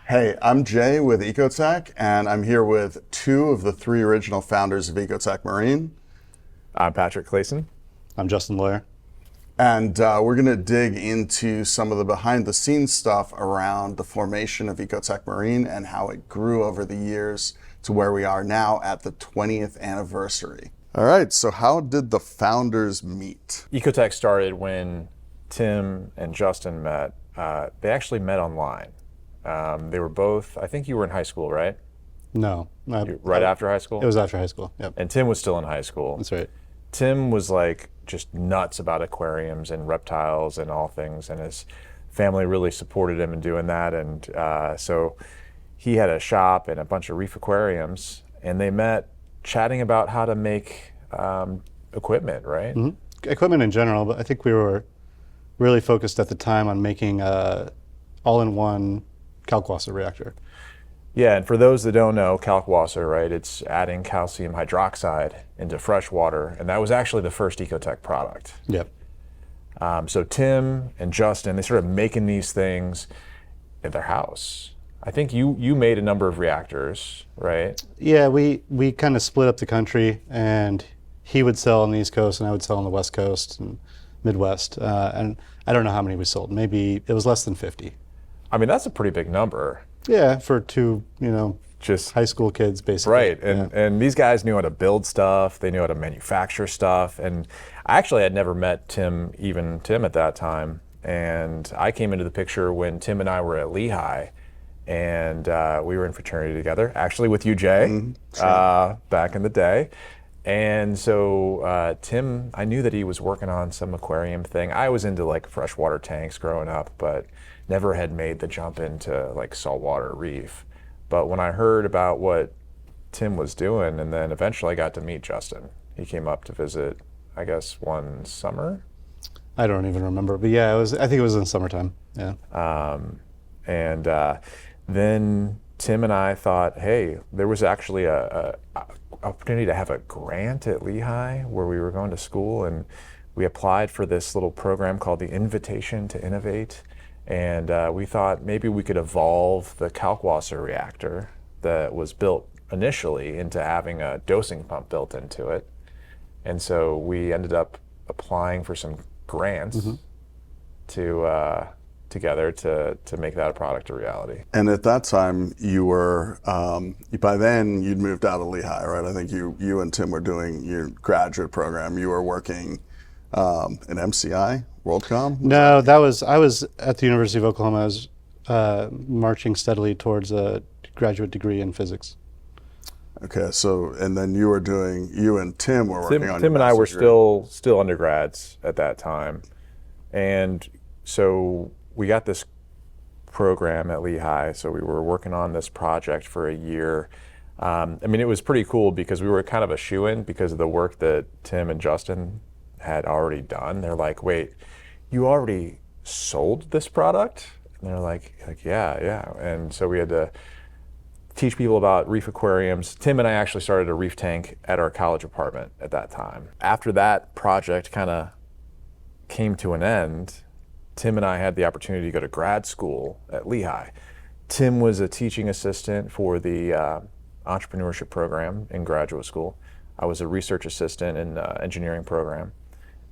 Hey, I'm Jay with EcoTech, and I'm here with two of the three original founders of EcoTech Marine. I'm Patrick Clasen. I'm Justin Lawyer. And we're going to dig into some of the behind the scenes stuff around the formation of EcoTech Marine and how it grew over the years to where we are now at the 20th anniversary. All right, so how did the founders meet? EcoTech started when Tim and Justin met. They actually met online. They were both, I think you were in high school, right? No. Right after high school? It was after high school, yep. And Tim was still in high school. That's right. Tim was like just nuts about aquariums and reptiles and all things, and his family really supported him in doing that. And so he had a shop and a bunch of reef aquariums, and they met chatting about how to make equipment, right? Mm-hmm. Equipment in general, but I think we were really focused at the time on making all-in-one kalkwasser reactor. Yeah, and for those that don't know, kalkwasser, right, it's adding calcium hydroxide into fresh water, and that was actually the first EcoTech product. Yep. So Tim and Justin, they started making these things at their house. I think you made a number of reactors, right? Yeah, we kind of split up the country, and he would sell on the East Coast, and I would sell on the West Coast and Midwest. And I don't know how many we sold. Maybe it was less than 50. I mean, that's a pretty big number. Yeah, for two, just high school kids, basically. Right, and these guys knew how to build stuff, they knew how to manufacture stuff, and I actually had never met Tim at that time, and I came into the picture when Tim and I were at Lehigh, and we were in fraternity together, actually with you, Jay, back in the day. And so Tim, I knew that he was working on some aquarium thing. I was into like freshwater tanks growing up, but never had made the jump into like saltwater reef. But when I heard about what Tim was doing, and then eventually I got to meet Justin. He came up to visit, I guess, one summer. I don't even remember, but yeah, I think it was in summertime. Yeah. And then Tim and I thought, hey, there was actually a opportunity to have a grant at Lehigh where we were going to school, and we applied for this little program called the Invitation to Innovate. And we thought maybe we could evolve the kalkwasser reactor that was built initially into having a dosing pump built into it. And so we ended up applying for some grants together to make that a product a reality. And at that time, you were, by then you'd moved out of Lehigh, right? I think you and Tim were doing your graduate program. You were working in MCI, WorldCom? No, I was at the University of Oklahoma. I was marching steadily towards a graduate degree in physics. Okay, so, and then you and Tim were working on Tim and I were still undergrads at that time. And so we got this program at Lehigh, so we were working on this project for a year. I mean, it was pretty cool because we were kind of a shoo-in because of the work that Tim and Justin had already done. They're like, wait, you already sold this product? And they're like, yeah. And so we had to teach people about reef aquariums. Tim and I actually started a reef tank at our college apartment at that time. After that project kind of came to an end, Tim and I had the opportunity to go to grad school at Lehigh. Tim was a teaching assistant for the entrepreneurship program in graduate school. I was a research assistant in the engineering program.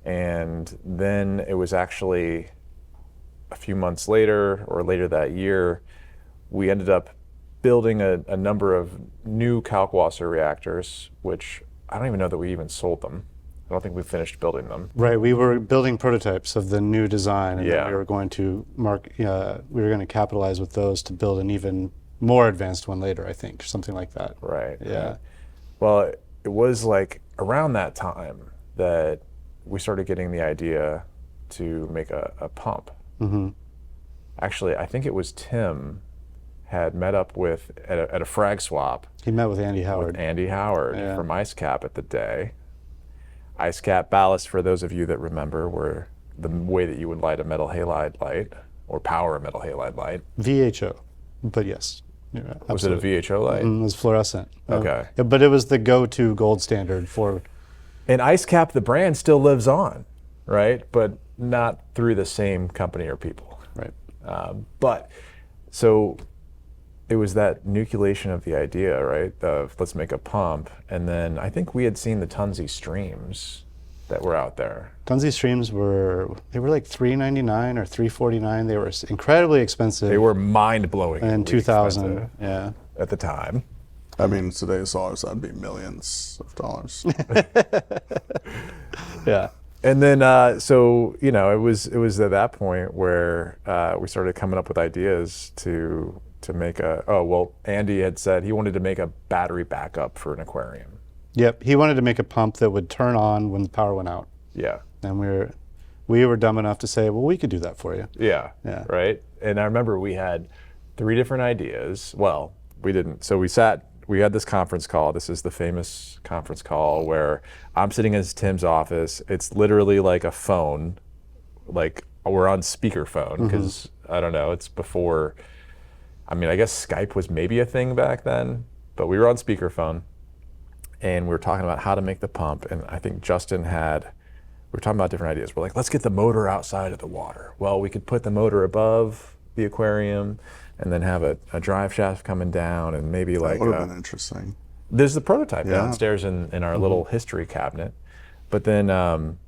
And then it was actually a few months later, or later that year, we ended up building a number of new kalkwasser reactors, which I don't even know that we even sold them. I don't think we finished building them. Right, we were building prototypes of the new design, and then we were going to capitalize with those to build an even more advanced one later, I think, something like that. Right. Yeah. Well, it was like around that time that we started getting the idea to make a pump. Mm-hmm. Actually, I think it was Tim had met up with, at a frag swap. He met with Andy Howard. From IceCap at the day. IceCap ballast, for those of you that remember, were the way that you would light a metal halide light, or power a metal halide light. VHO, but yes. Yeah, was it a VHO light? It was fluorescent. Okay. But it was the go-to gold standard for... And IceCap, the brand, still lives on, right? But not through the same company or people. Right. But so it was that nucleation of the idea, right? Of let's make a pump. And then I think we had seen the Tunzi streams that were out there. Tunzi streams were like $3.99 or $3.49. They were incredibly expensive. They were mind-blowing. In 2000, yeah. At the time. I mean, in today's dollars, that'd be millions of dollars. Yeah. And then, so, you know, it was at that point where we started coming up with ideas to make Andy had said he wanted to make a battery backup for an aquarium. Yep. He wanted to make a pump that would turn on when the power went out. Yeah. And we were dumb enough to say, well, we could do that for you. Yeah. Yeah. Right. And I remember we had 3 different ideas. Well, we didn't. So we had this conference call. This is the famous conference call where I'm sitting in Tim's office. It's literally like a phone, like we're on speakerphone because I don't know, it's before, I mean, I guess Skype was maybe a thing back then, but we were on speakerphone and we were talking about how to make the pump. And I think we were talking about different ideas. We're like, let's get the motor outside of the water. Well, we could put the motor above the aquarium and then have a drive shaft coming down and maybe like. That would have been interesting. There's the prototype downstairs in our little history cabinet. But then, and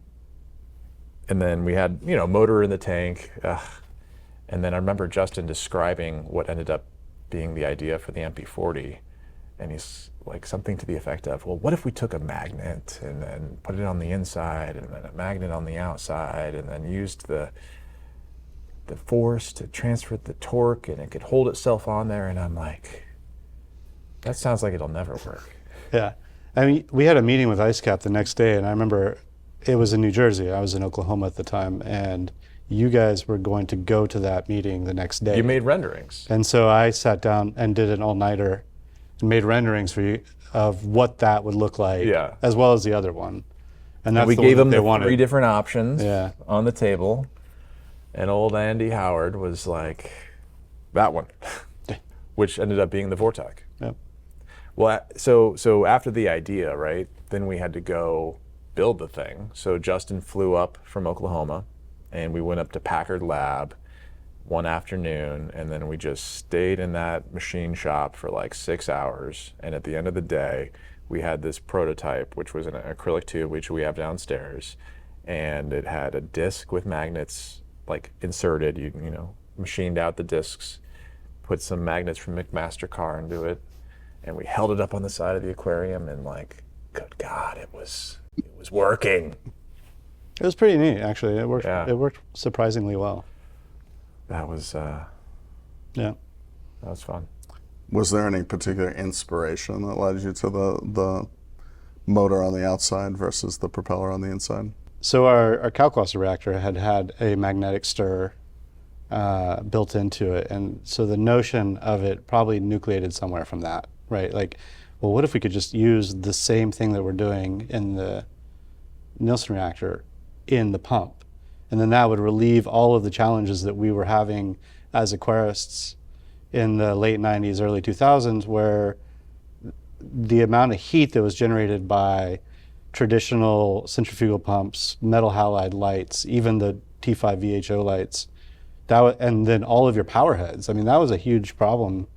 then we had, you know, motor in the tank. And then I remember Justin describing what ended up being the idea for the MP40. And he's like something to the effect of, well, what if we took a magnet and then put it on the inside and then a magnet on the outside and then used the force to transfer the torque and it could hold itself on there. And I'm like, that sounds like it'll never work. Yeah. I mean, we had a meeting with IceCap the next day, and I remember it was in New Jersey. I was in Oklahoma at the time, and you guys were going to go to that meeting the next day. You made renderings. And so I sat down and did an all-nighter and made renderings for you of what that would look like, as well as the other one. And that's we the gave one them that the they 3 different options Yeah. on the table. And old Andy Howard was like, that one, which ended up being the Vortec. Yep. Well, so after the idea, right, then we had to go build the thing. So Justin flew up from Oklahoma, and we went up to Packard Lab one afternoon, and then we just stayed in that machine shop for like 6 hours. And at the end of the day, we had this prototype, which was an acrylic tube, which we have downstairs, and it had a disc with magnets like inserted, you know, machined out the discs, put some magnets from McMaster-Carr into it, and we held it up on the side of the aquarium, and like, good God, it was working. It was pretty neat, actually. It worked. Yeah. It worked surprisingly well. That was Yeah. that was fun. Was there any particular inspiration that led you to the motor on the outside versus the propeller on the inside? So our Kalkwasser reactor had a magnetic stir built into it, and so the notion of it probably nucleated somewhere from that, right? Like, well, what if we could just use the same thing that we're doing in the Nielsen reactor in the pump, and then that would relieve all of the challenges that we were having as aquarists in the late 90s, early 2000s, where the amount of heat that was generated by traditional centrifugal pumps, metal halide lights, even the T5 VHO lights, and then all of your power heads. I mean, that was a huge problem,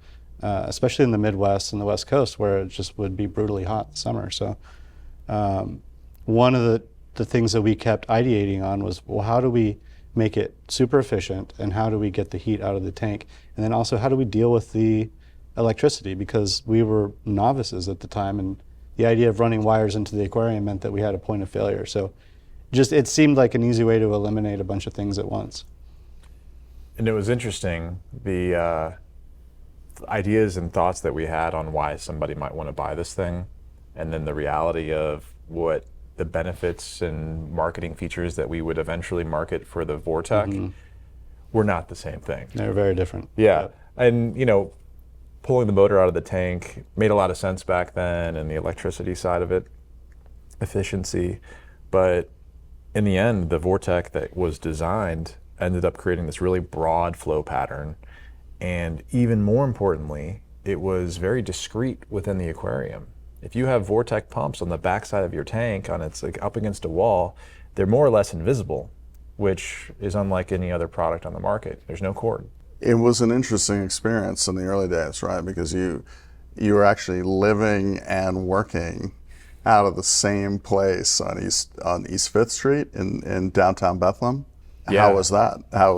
especially in the Midwest and the West Coast, where it just would be brutally hot in the summer. So one of the things that we kept ideating on was, well, how do we make it super efficient, and how do we get the heat out of the tank? And then also, how do we deal with the electricity? Because we were novices at the time, and the idea of running wires into the aquarium meant that we had a point of failure. So it seemed like an easy way to eliminate a bunch of things at once. And it was interesting, the ideas and thoughts that we had on why somebody might want to buy this thing, and then the reality of what the benefits and marketing features that we would eventually market for the Vortec were not the same thing. They were very different. Yeah. And, you know, pulling the motor out of the tank made a lot of sense back then, and the electricity side of it, efficiency. But in the end, the Vortec that was designed ended up creating this really broad flow pattern. And even more importantly, it was very discreet within the aquarium. If you have Vortec pumps on the backside of your tank, it's like up against a wall, they're more or less invisible, which is unlike any other product on the market. There's no cord. It was an interesting experience in the early days, right? Because you were actually living and working out of the same place on East Fifth Street in downtown Bethlehem. Yeah. How was that? How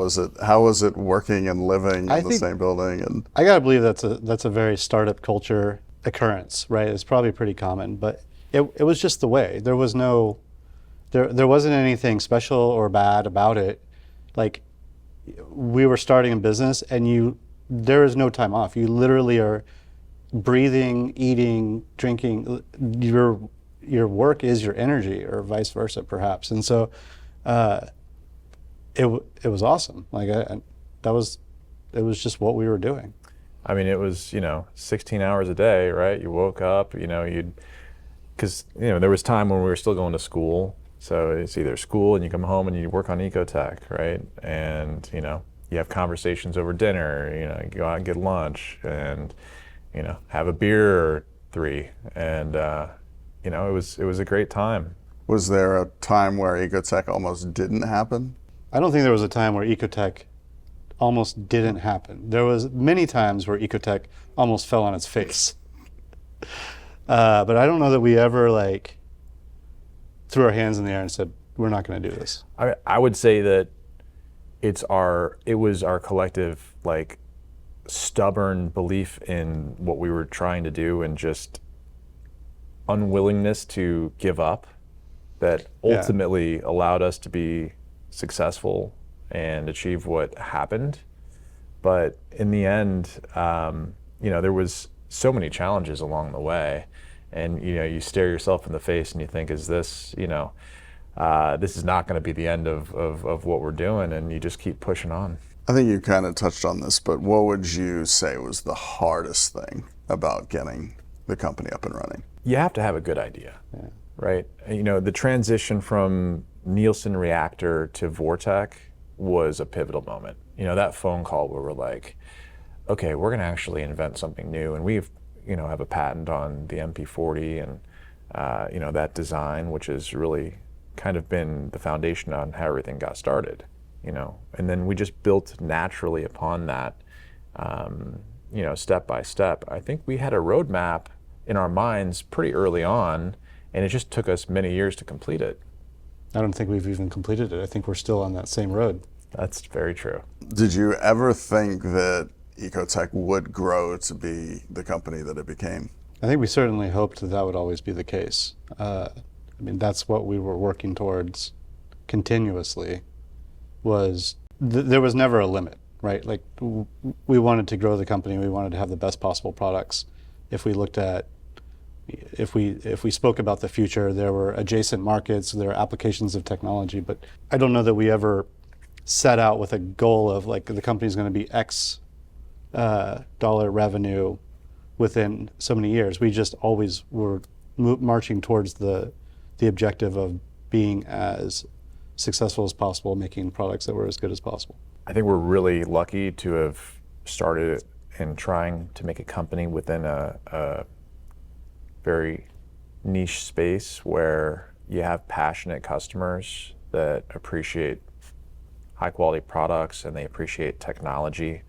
was it working and living I in the think- same building? And I gotta believe that's a very startup culture occurrence, right? It's probably pretty common, but it was just the way. There wasn't anything special or bad about it. Like, we were starting a business, and there is no time off. You literally are breathing, eating, drinking. Your work is your energy, or vice versa, perhaps. And so, it was awesome. Like it was just what we were doing. I mean, it was, 16 hours a day, right? You woke up, because, there was time when we were still going to school. So it's either school and you come home and you work on EcoTech, right? And, you have conversations over dinner, you go out and get lunch and, have a beer or three. And, it was a great time. was there a time where EcoTech almost didn't happen? I don't think there was a time where EcoTech almost didn't happen. There was many times where EcoTech almost fell on its face. But I don't know that we ever threw our hands in the air and said, we're not going to do this. I would say that it was our collective, stubborn belief in what we were trying to do and just unwillingness to give up that ultimately allowed us to be successful and achieve what happened. But in the end, there was so many challenges along the way, and you stare yourself in the face and you think, is this, this is not going to be the end of what we're doing, and you just keep pushing on. I think you kind of touched on this, but what would you say was the hardest thing about getting the company up and running? You have to have a good idea, right? The transition from Nielsen reactor to Vortec was a pivotal moment. That phone call where we're like, okay, we're going to actually invent something new, and we've, have a patent on the MP40 and, that design, which has really kind of been the foundation on how everything got started, and then we just built naturally upon that, step by step. I think we had a roadmap in our minds pretty early on, and it just took us many years to complete it. I don't think we've even completed it. I think we're still on that same road. That's very true. Did you ever think that EcoTech would grow to be the company that it became? I think we certainly hoped that would always be the case. That's what we were working towards continuously. There was never a limit, right? We wanted to grow the company. We wanted to have the best possible products. If we spoke about the future, there were adjacent markets, there were applications of technology, but I don't know that we ever set out with a goal of the company's going to be X dollar revenue within so many years. We just always were marching towards the objective of being as successful as possible, making products that were as good as possible. I think we're really lucky to have started and trying to make a company within a very niche space where you have passionate customers that appreciate high quality products and they appreciate technology.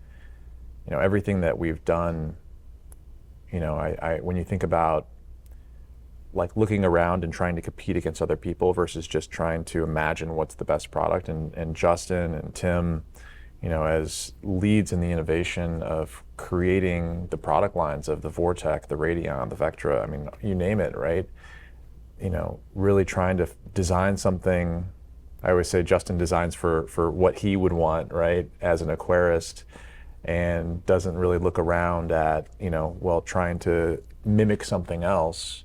Everything that we've done, when you think about looking around and trying to compete against other people versus just trying to imagine what's the best product, and Justin and Tim, as leads in the innovation of creating the product lines of the Vortec, the Radion, the Vectra, you name it, right? Really trying to design something. I always say Justin designs for what he would want, right, as an aquarist, and doesn't really look around at, trying to mimic something else.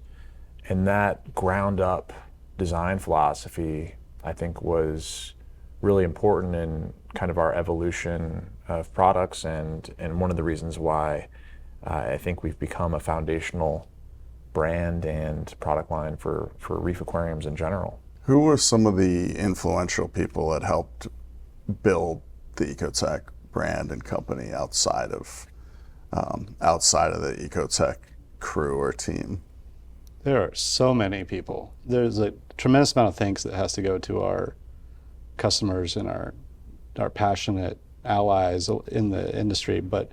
And that ground up design philosophy, I think, was really important in kind of our evolution of products, and one of the reasons why I think we've become a foundational brand and product line for reef aquariums in general. Who were some of the influential people that helped build the EcoTech brand and company outside of the EcoTech crew or team? There are so many people. There's a tremendous amount of thanks that has to go to our customers and our passionate allies in the industry, but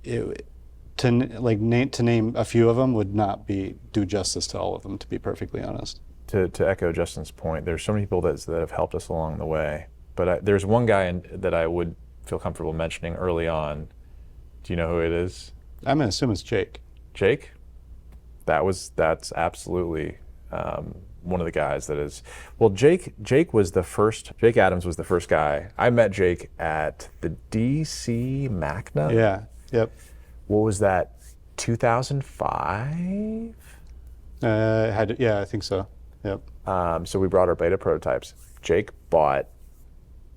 to name a few of them would not do justice to all of them, to be perfectly honest. To echo Justin's point, there's so many people that have helped us along the way. But there's one guy that I would feel comfortable mentioning early on. Do you know who it is? I'm going to assume it's Jake. Jake? That's absolutely one of the guys that is. Well, Jake Adams was the first guy. I met Jake at the DC Magna. Yeah. Yep. What was that? 2005? I think so. Yep. So we brought our beta prototypes. Jake bought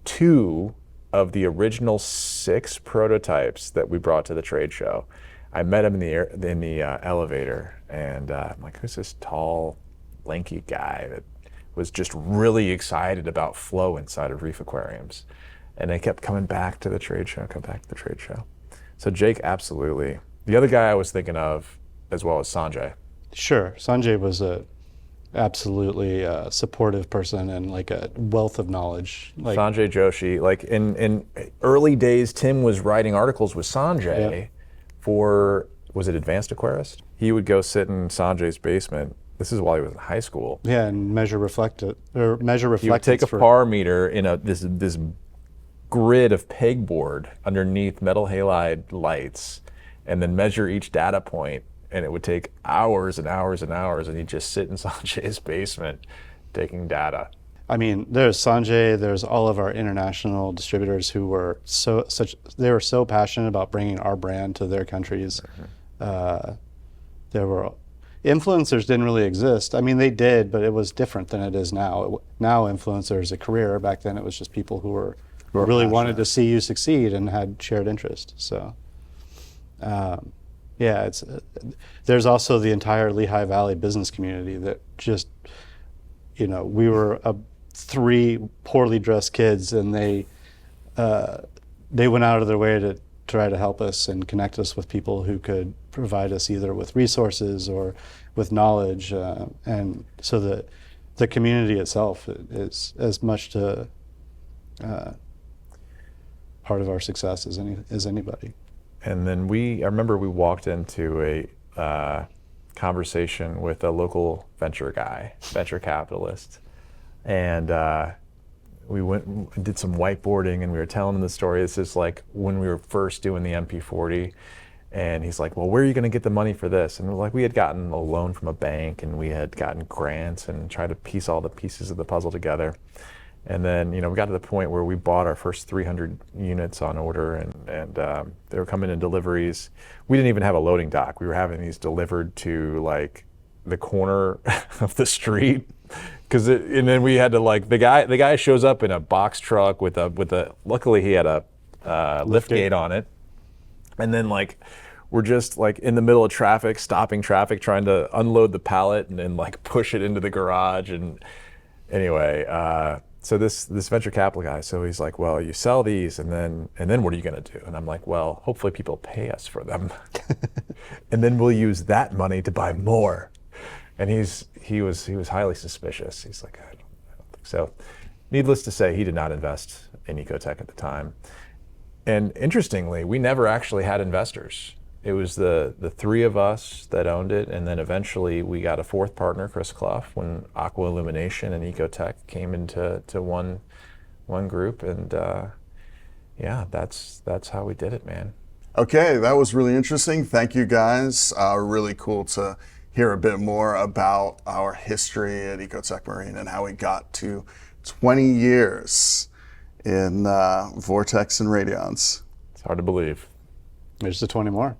2 of the original 6 prototypes that we brought to the trade show. I met him in the elevator, and I'm like, who's this tall, lanky guy that was just really excited about flow inside of reef aquariums? And they kept coming back to the trade show. So Jake, absolutely. The other guy I was thinking of as well as Sanjay. Sure. Sanjay was a absolutely supportive person and like a wealth of knowledge. Like, Sanjay Joshi, like in early days, Tim was writing articles with Sanjay for, was it Advanced Aquarist? He would go sit in Sanjay's basement. This is while he was in high school. Yeah, and measure reflectance. He would take a PAR meter in this grid of pegboard underneath metal halide lights, and then measure each data point. And it would take hours and hours and hours, and he'd just sit in Sanjay's basement taking data. I mean, there's Sanjay, there's all of our international distributors who were so passionate about bringing our brand to their countries. There were influencers didn't really exist. I mean, they did, but it was different than it is now. Now influencer is a career. Back then it was just people who were really wanted to see you succeed and had shared interest. So, yeah, there's also the entire Lehigh Valley business community that just, we were 3 poorly dressed kids, and they went out of their way to try to help us and connect us with people who could provide us either with resources or with knowledge. And so the community itself is as much to part of our success as anybody. And then I remember we walked into a conversation with a local venture capitalist, and we went and did some whiteboarding, and we were telling him the story. This is like when we were first doing the MP40, and he's like, well, where are you going to get the money for this? And we had gotten a loan from a bank, and we had gotten grants and tried to piece all the pieces of the puzzle together. And then, we got to the point where we bought our first 300 units on order, and they were coming in deliveries. We didn't even have a loading dock. We were having these delivered to like the corner of the street, and then we had to the guy shows up in a box truck with a luckily he had a lift gate on it, and then we're just in the middle of traffic, stopping traffic, trying to unload the pallet and then push it into the garage. And anyway. So this venture capital guy, so he's like, well, you sell these, and then what are you going to do? And I'm like, well, hopefully people pay us for them, and then we'll use that money to buy more. And he was highly suspicious. He's like, I don't think so. Needless to say, he did not invest in EcoTech at the time. And interestingly, we never actually had investors. It was the 3 of us that owned it, and then eventually we got a 4th partner, Chris Clough, when Aqua Illumination and EcoTech came into one group, and yeah, that's how we did it, man. Okay, that was really interesting. Thank you, guys. Really cool to hear a bit more about our history at EcoTech Marine and how we got to 20 years in Vortex and Radions. It's hard to believe. There's the 20 more.